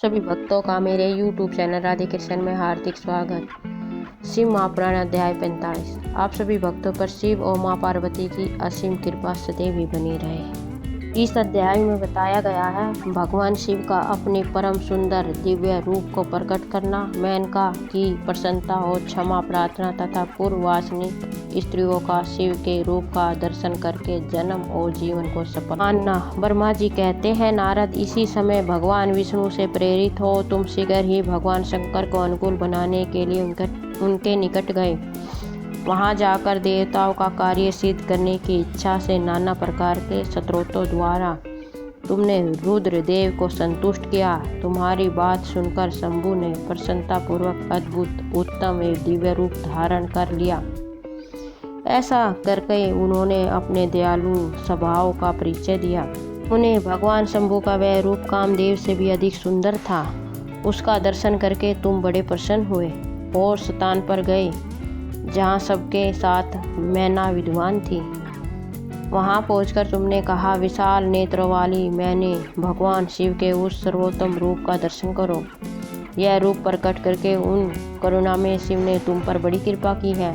सभी भक्तों का मेरे YouTube चैनल राधे कृष्ण में हार्दिक स्वागत। शिव महापुराण अध्याय 45। आप सभी भक्तों पर शिव और माँ पार्वती की असीम कृपा सदैव ही बनी रहे। इस अध्याय में बताया गया है भगवान शिव का अपने परम सुंदर दिव्य रूप को प्रकट करना, मेनका की प्रसन्नता और क्षमा प्रार्थना तथा पूर्ववासिनी स्त्रियों का शिव के रूप का दर्शन करके जन्म और जीवन को सफल मानना। ब्रह्मा जी कहते हैं, नारद इसी समय भगवान विष्णु से प्रेरित हो तुम शीघ्र ही भगवान शंकर को अनुकूल बनाने के लिए उनके निकट गए। वहां जाकर देवताओं का कार्य सिद्ध करने की इच्छा से नाना प्रकार के स्त्रोतों द्वारा तुमने रुद्र देव को संतुष्ट किया। तुम्हारी बात सुनकर शंभु ने प्रसन्नतापूर्वक अद्भुत उत्तम एवं दिव्य रूप धारण कर लिया। ऐसा करके उन्होंने अपने दयालु स्वभाव का परिचय दिया। उन्हें भगवान शंभु का वह रूप कामदेव से भी अधिक सुंदर था। उसका दर्शन करके तुम बड़े प्रसन्न हुए और स्थान पर गए जहाँ सबके साथ मैना विद्वान थी। वहाँ पहुंचकर तुमने कहा, विशाल नेत्रों वाली मैंने भगवान शिव के उस सर्वोत्तम रूप का दर्शन करो। यह रूप प्रकट करके उन करुणा में शिव ने तुम पर बड़ी कृपा की है।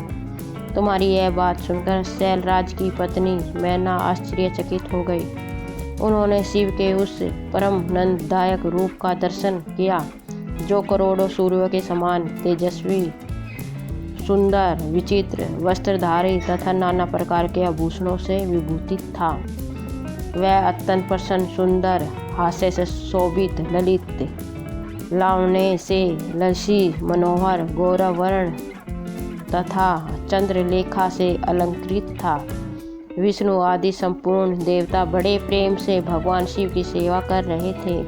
तुम्हारी यह बात सुनकर शैलराज की पत्नी मैना आश्चर्यचकित हो गई। उन्होंने शिव के उस परम नंददायक रूप का दर्शन किया जो करोड़ों सूर्यों के समान तेजस्वी, सुंदर, विचित्र वस्त्रधारी तथा नाना प्रकार के आभूषणों से विभूषित था। वह अत्यंत प्रसन्न, सुंदर, हास्य से शोभित, ललित, लावण्य से लसी, मनोहर, गौरव वर्ण तथा चंद्रलेखा से अलंकृत था। विष्णु आदि संपूर्ण देवता बड़े प्रेम से भगवान शिव की सेवा कर रहे थे।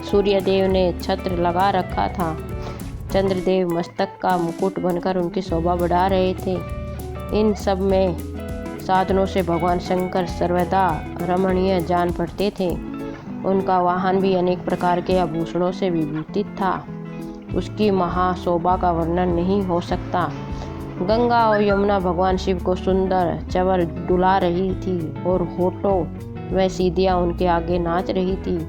सूर्यदेव ने छत्र लगा रखा था। चंद्रदेव मस्तक का मुकुट बनकर उनकी शोभा बढ़ा रहे थे। इन सब में साधनों से भगवान शंकर सर्वदा रमणीय जान पड़ते थे। उनका वाहन भी अनेक प्रकार के आभूषणों से विभूषित था। उसकी महाशोभा का वर्णन नहीं हो सकता। गंगा और यमुना भगवान शिव को सुंदर चवर डुला रही थी और होठों व सीधियाँ उनके आगे नाच रही थी।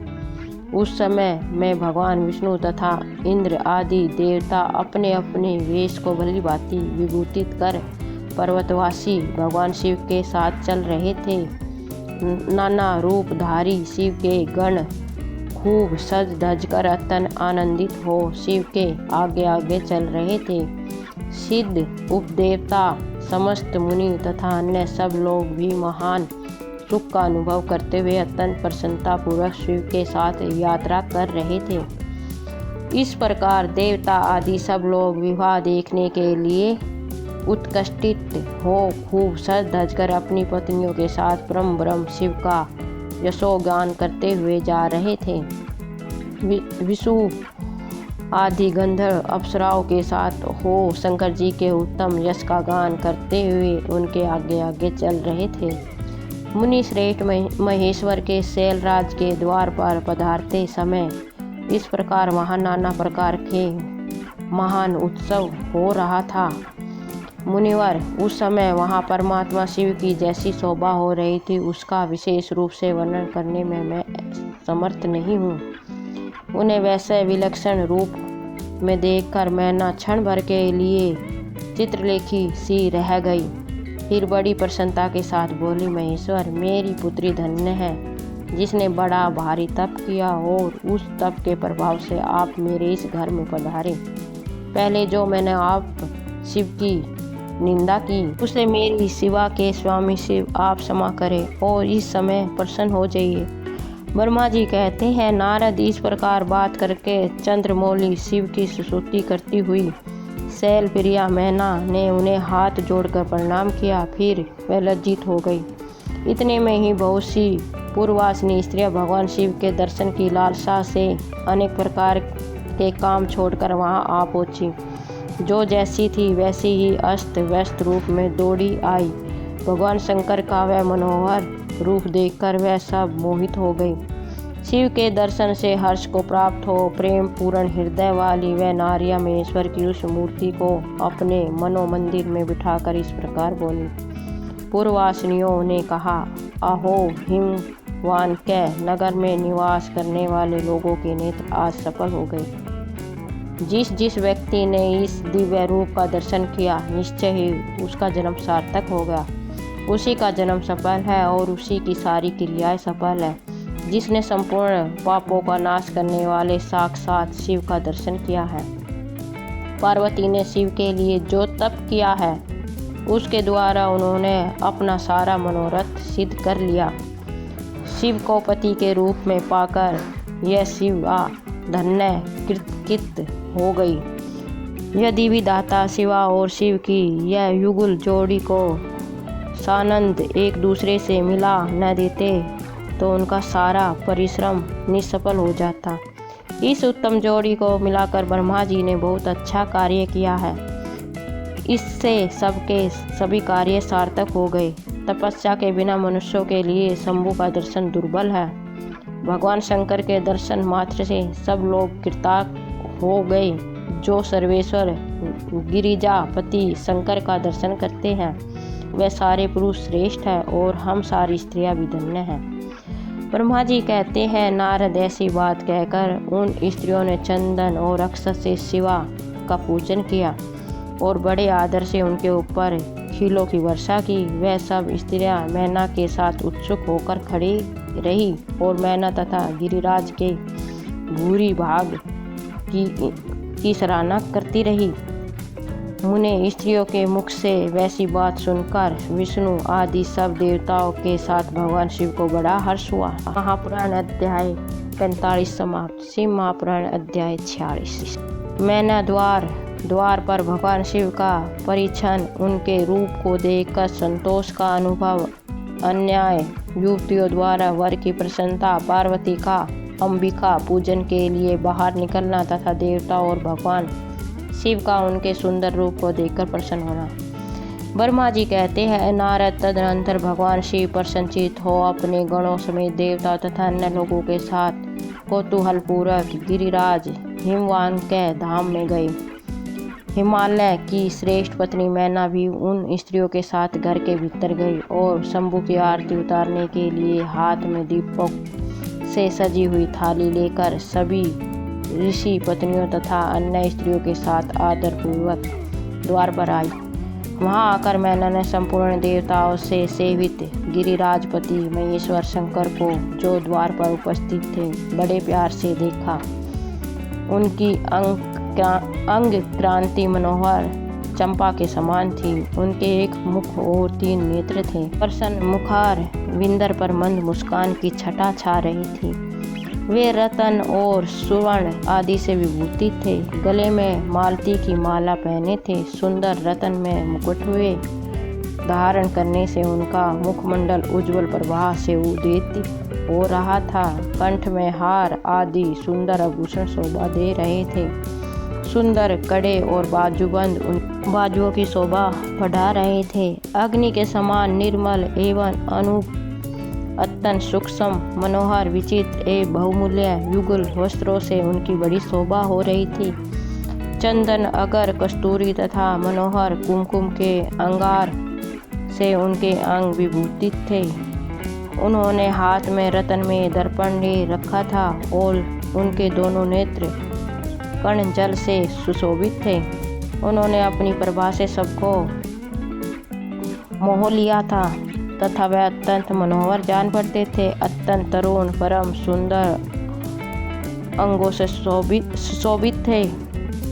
उस समय में भगवान विष्णु तथा इंद्र आदि देवता अपने अपने वेश को भली भांति विभूषित कर पर्वतवासी भगवान शिव के साथ चल रहे थे। नाना रूपधारी शिव के गण खूब सज धज कर अत्यंत आनंदित हो शिव के आगे आगे चल रहे थे। सिद्ध उपदेवता, समस्त मुनि तथा अन्य सब लोग भी महान सुख का अनुभव करते हुए अत्यंत प्रसन्नता पूर्वक शिव के साथ यात्रा कर रहे थे। इस प्रकार देवता आदि सब लोग विवाह देखने के लिए उत्कष्टित हो खूब सज धज कर अपनी पत्नियों के साथ परम ब्रह्म शिव का यशोगान करते हुए जा रहे थे। विषु आदि गंधर्व अप्सराओं के साथ हो शंकर जी के उत्तम यश का गान करते हुए उनके आगे आगे चल रहे थे। मुनि श्रेष्ठ महेश्वर के शैलराज के द्वार पर पधारते समय इस प्रकार वहाँ नाना प्रकार के महान उत्सव हो रहा था। मुनिवर, उस समय वहाँ परमात्मा शिव की जैसी शोभा हो रही थी उसका विशेष रूप से वर्णन करने में मैं समर्थ नहीं हूँ। उन्हें वैसे विलक्षण रूप में देखकर मैना क्षण भर के लिए चित्रलेखी सी रह गई। फिर बड़ी प्रसन्नता के साथ बोली, महेश्वर, मेरी पुत्री धन्य है जिसने बड़ा भारी तप किया और उस तप के प्रभाव से आप मेरे इस घर में पधारे। पहले जो मैंने आप शिव की निंदा की उसे मेरी शिवा के स्वामी शिव आप क्षमा करें और इस समय प्रसन्न हो जाइए। ब्रह्मा जी कहते हैं, नारद इस प्रकार बात करके चंद्रमौली शिव की स्तुति करती हुई शैल प्रिया मैना ने उन्हें हाथ जोड़कर प्रणाम किया। फिर वह लज्जित हो गई। इतने में ही बहुत सी पूर्ववासिनी स्त्रियां भगवान शिव के दर्शन की लालसा से अनेक प्रकार के काम छोड़कर वहां आ पहुंची। जो जैसी थी वैसी ही अस्त व्यस्त रूप में दौड़ी आई। भगवान शंकर का वह मनोहर रूप देखकर वह सब मोहित हो गई। शिव के दर्शन से हर्ष को प्राप्त हो प्रेम पूर्ण हृदय वाली वह नारिया महेश्वर की उस मूर्ति को अपने मनोमंदिर में बिठाकर इस प्रकार बोली। पूर्ववासिनियों ने कहा, अहो हिम हिमवान के नगर में निवास करने वाले लोगों के नेत्र आज सफल हो गए। जिस जिस व्यक्ति ने इस दिव्य रूप का दर्शन किया, निश्चय ही उसका जन्म सार्थक होगा। उसी का जन्म सफल है और उसी की सारी क्रियाएं सफल है। जिसने संपूर्ण पापों का नाश करने वाले साक्षात शिव का दर्शन किया है। पार्वती ने शिव के लिए जो तप किया है, उसके द्वारा उन्होंने अपना सारा मनोरथ सिद्ध कर लिया। शिव को पति के रूप में पाकर यह शिवा धन्य कृतकृत हो गई। यदि विधाता शिवा और शिव की यह युगल जोड़ी को सानंद एक दूसरे से मिला न देते तो उनका सारा परिश्रम निष्फल हो जाता। इस उत्तम जोड़ी को मिलाकर ब्रह्मा जी ने बहुत अच्छा कार्य किया है। इससे सबके सभी कार्य सार्थक हो गए। तपस्या के बिना मनुष्यों के लिए शंभु का दर्शन दुर्बल है। भगवान शंकर के दर्शन मात्र से सब लोग कृतार्थ हो गए। जो सर्वेश्वर गिरिजापति शंकर का दर्शन करते हैं, वह सारे पुरुष श्रेष्ठ है और हम सारी स्त्रियां भी धन्य हैं। ब्रह्मा जी कहते हैं, नारद ऐसी बात कहकर उन स्त्रियों ने चंदन और अक्षत से शिवा का पूजन किया और बड़े आदर से उनके ऊपर खीलों की वर्षा की। वह सब स्त्रियां मैना के साथ उत्सुक होकर खड़ी रही और मैना तथा गिरिराज के भूरी भाग की सराहना करती रही। मुने स्त्रियों के मुख से वैसी बात सुनकर विष्णु आदि सब देवताओं के साथ भगवान शिव को बड़ा हर्ष हुआ। महापुराण अध्याय 45 समाप्त। शिव महापुराण अध्याय 46। मैना द्वार पर भगवान शिव का परिछन उनके रूप को देखकर संतोष का अनुभव, अन्याय युवतियों द्वारा वर की प्रसन्नता, पार्वती का अंबिका पूजन के लिए बाहर निकलना तथा देवता और भगवान शिव का उनके सुंदर रूप को देखकर प्रसन्न होना। ब्रह्मा जी कहते हैं, नारद तदनंतर भगवान शिव प्रसन्नचित्त हो अपने गणों समेत देवता तथा अन्य लोगों के साथ कौतूहल पूर्वक गिरिराज हिमवान के धाम में गए। हिमालय की श्रेष्ठ पत्नी मैना भी उन स्त्रियों के साथ घर के भीतर गई और शंभु की आरती उतारने के लिए हाथ में दीपकों से सजी हुई थाली लेकर सभी ऋषि पत्नियों तथा अन्य स्त्रियों के साथ आदरपूर्वक द्वार पर आई। वहां आकर मैना ने संपूर्ण देवताओं से सेवित गिरिराजपति महेश्वर शंकर को, जो द्वार पर उपस्थित थे, बड़े प्यार से देखा। उनकी अंग क्रांति मनोहर चंपा के समान थी। उनके एक मुख और 3 नेत्र थे। प्रसन्न मुखार विंदर पर मंद मुस्कान की छटा छा रही थी। वे रतन और सुवर्ण आदि से विभूषित थे। गले में मालती की माला पहने थे। सुंदर रतन में मुकुट हुए धारण करने से उनका मुखमंडल उज्जवल प्रभा से उदित हो रहा था। कंठ में हार आदि सुंदर आभूषण शोभा दे रहे थे। सुंदर कड़े और बाजूबंद उन बाजुओं की शोभा बढ़ा रहे थे। अग्नि के समान निर्मल एवं अनूप अत्यंत सूक्ष्म मनोहर विचित्र एवं बहुमूल्य युगल वस्त्रों से उनकी बड़ी शोभा हो रही थी। चंदन, अगर, कस्तूरी तथा मनोहर कुमकुम के अंगार से उनके अंग विभूषित थे। उन्होंने हाथ में रतन में दर्पण ले रखा था और उनके दोनों नेत्र कर्ण जल से सुशोभित थे। उन्होंने अपनी प्रभा से सबको मोह लिया था तथा वह अत्यंत मनोहर जान पड़ते थे। अत्यंत तरुण परम सुंदर अंगों से सुशोभित थे।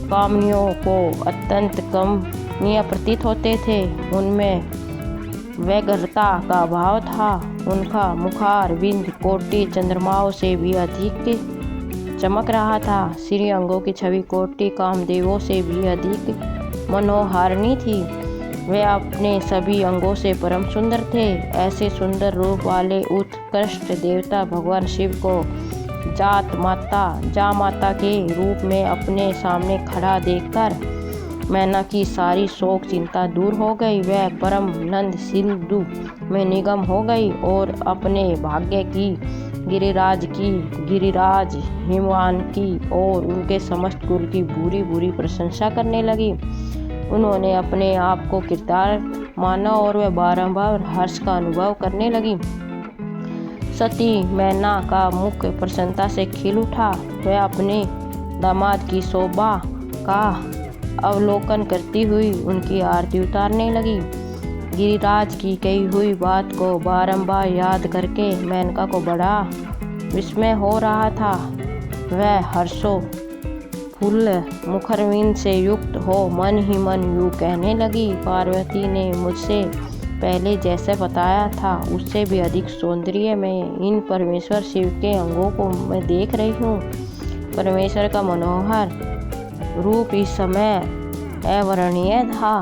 कामनियों को अत्यंत कमनीय प्रतीत होते थे। उनमें व्यग्रता का भाव था। उनका मुखार बिंद कोटि चंद्रमाओं से भी अधिक चमक रहा था। श्री अंगों की छवि कोटि कामदेवों से भी अधिक मनोहारिणी थी। वे अपने सभी अंगों से परम सुंदर थे। ऐसे सुंदर रूप वाले उत्कृष्ट देवता भगवान शिव को जा माता के रूप में अपने सामने खड़ा देखकर मैना की सारी शोक चिंता दूर हो गई। वह परम नंद सिंधु में निगम हो गई और अपने भाग्य की गिरिराज हिमवान की और उनके समस्त कुल की बुरी प्रशंसा करने लगी। उन्होंने अपने आप को कृतार्थ माना और वह बारंबार हर्ष का अनुभव करने लगी। सती मैना का मुख प्रसन्नता से खिल उठा। वह अपने दामाद की शोभा का अवलोकन करती हुई उनकी आरती उतारने लगी। गिरिराज की कही हुई बात को बारंबार याद करके मेनका को बड़ा विस्मय हो रहा था। वह हर्षो फुल्ल मुखरविंद से युक्त हो मन ही मन यूँ कहने लगी, पार्वती ने मुझसे पहले जैसे बताया था उससे भी अधिक सौंदर्य में इन परमेश्वर शिव के अंगों को मैं देख रही हूँ। परमेश्वर का मनोहर रूप इस समय अवर्णनीय था।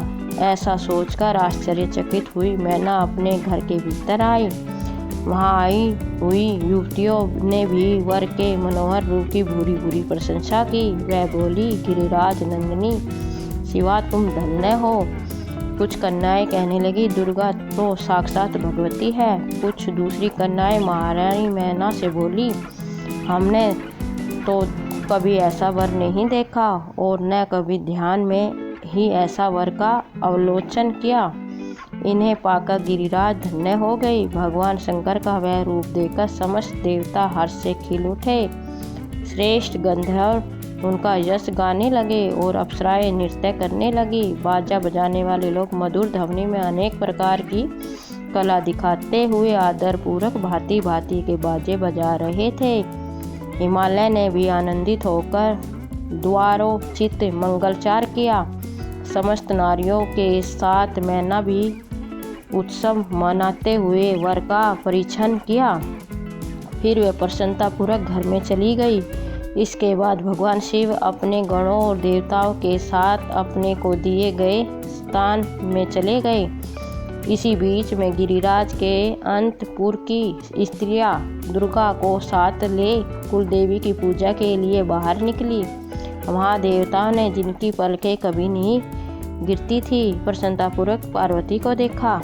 ऐसा सोचकर आश्चर्यचकित हुई मैना अपने घर के भीतर आई। वहाँ आई हुई युवतियों ने भी वर के मनोहर रूप की भूरी भूरी प्रशंसा की। वह बोली, गिरिराज नंदिनी शिवा तुम धन्य हो। कुछ कन्याएं कहने लगी, दुर्गा तो साक्षात भगवती है। कुछ दूसरी कन्याएं महारानी मैना से बोली, हमने तो कभी ऐसा वर नहीं देखा और न कभी ध्यान में ही ऐसा वर का अवलोकन किया। इन्हें पाकर गिरिराज धन्य हो गई। भगवान शंकर का वह रूप देखकर समस्त देवता हर्ष से खिल उठे। श्रेष्ठ गंधर्व उनका यश गाने लगे और अप्सराएं नृत्य करने लगी। बाजा बजाने वाले लोग मधुर ध्वनि में अनेक प्रकार की कला दिखाते हुए आदरपूर्वक भांति भांति के बाजे बजा रहे थे। हिमालय ने भी आनंदित होकर द्वारोचित मंगलचार किया। समस्त नारियों के साथ मैना भी उत्सव मनाते हुए वर का परीक्षण किया। फिर वे प्रसन्नतापूर्वक घर में चली गई। इसके बाद भगवान शिव अपने गणों और देवताओं के साथ अपने को दिए गए स्थान में चले गए। इसी बीच में गिरिराज के अंतपुर की स्त्रियां दुर्गा को साथ ले कुलदेवी की पूजा के लिए बाहर निकली। वहाँ देवताओं ने जिनकी पलकें कभी नहीं गिरती थी प्रसन्नतापूर्वक पार्वती को देखा।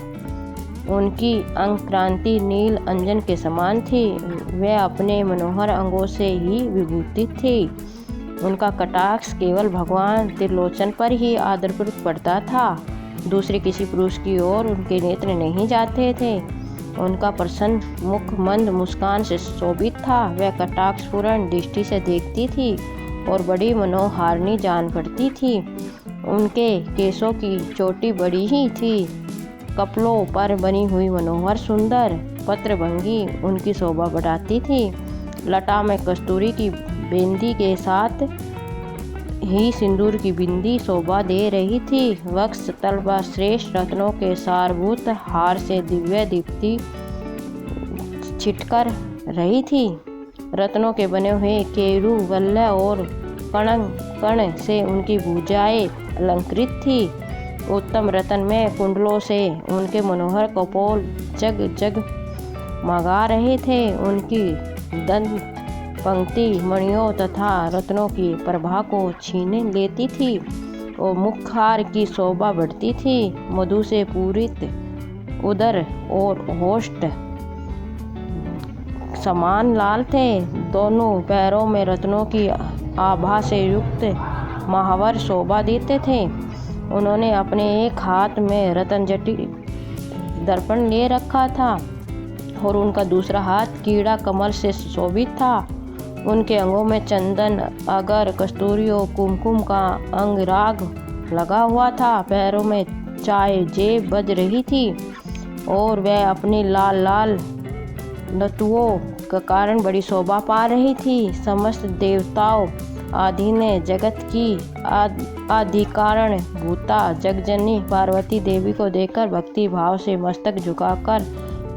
उनकी अंग क्रांति नील अंजन के समान थी। वे अपने मनोहर अंगों से ही विभूषित थी। उनका कटाक्ष केवल भगवान त्रिलोचन पर ही आदरपूर्वक पड़ता था। दूसरे किसी पुरुष की ओर उनके नेत्र नहीं जाते थे। उनका प्रसन्न मुख मंद मुस्कान से शोभित था। वह कटाक्षपूर्ण दृष्टि से देखती थी और बड़ी मनोहारिणी जान पड़ती थी। उनके केशों की चोटी बड़ी ही थी। कपड़ों पर बनी हुई मनोहर सुंदर पत्रभंगी उनकी शोभा बढ़ाती थी। लटा में कस्तूरी की बिंदी के साथ ही सिंदूर की बिंदी शोभा दे रही थी। वक्ष तल पर श्रेष्ठ रत्नों के सारभूत हार से दिव्य दीप्ति छिटकर रही थी। रत्नों के बने हुए केरू वल्लय और कण से उनकी भुजाएं अलंकृत थी। उत्तम रत्न में कुंडलों से उनके मनोहर कपोल जग जग मगा रहे थे। उनकी दंत पंक्ति मणियों तथा रत्नों की प्रभा को छीन लेती थी और मुखहार की शोभा बढ़ती थी। मधु से पूरित उदर और होष्ठ समान लाल थे। दोनों पैरों में रत्नों की आभा से युक्त महावर शोभा देते थे। उन्होंने अपने एक हाथ में रत्नजटी दर्पण ले रखा था और उनका दूसरा हाथ कीड़ा कमल से शोभित था। उनके अंगों में चंदन अगर कस्तूरी और कुमकुम का अंगराग लगा हुआ था। पैरों में चाय जेब बज रही थी और वह अपने लाल लाल लतुओं के कारण बड़ी शोभा पा रही थी। समस्त देवताओं आदि ने जगत की आदिकारण भूता जगजननी पार्वती देवी को देखकर भक्ति भाव से मस्तक झुकाकर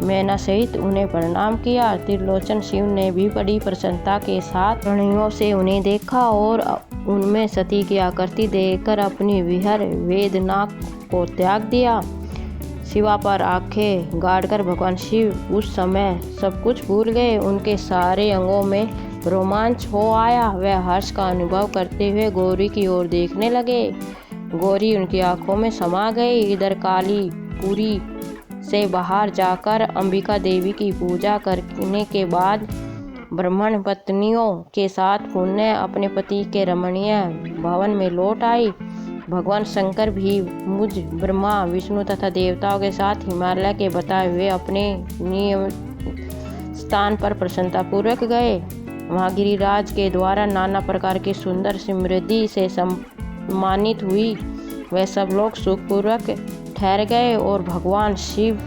मैना सहित उन्हें प्रणाम किया। त्रिलोचन शिव ने भी बड़ी प्रसन्नता के साथ प्रणयों से उन्हें देखा और उनमें सती की आकृति देखकर अपनी विहर वेदना को त्याग दिया। शिवा पर आंखें गाड़कर भगवान शिव उस समय सब कुछ भूल गए। उनके सारे अंगों में रोमांच हो आया। वह हर्ष का अनुभव करते हुए गौरी की ओर देखने लगे। गौरी उनकी आंखों में समा गई। इधर काली पूरी से बाहर जाकर अंबिका देवी की पूजा करने के बाद ब्राह्मण पत्नियों के साथ पुण्य अपने पति के रमणीय भवन में लौट आई। भगवान शंकर भी मुझ ब्रह्मा विष्णु तथा देवताओं के साथ हिमालय के बताए हुए अपने नियमित स्थान पर प्रसन्नतापूर्वक गए। वहाँ गिरिराज के द्वारा नाना प्रकार की सुंदर समृद्धि से सम्मानित हुई। वह सब लोग सुखपूर्वक ठहर गए और भगवान शिव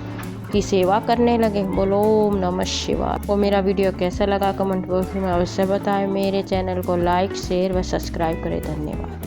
की सेवा करने लगे। बोलो ओम नमः शिवाय। आपको मेरा वीडियो कैसा लगा कमेंट बॉक्स में अवश्य बताएं। मेरे चैनल को लाइक शेयर व सब्सक्राइब करें। धन्यवाद।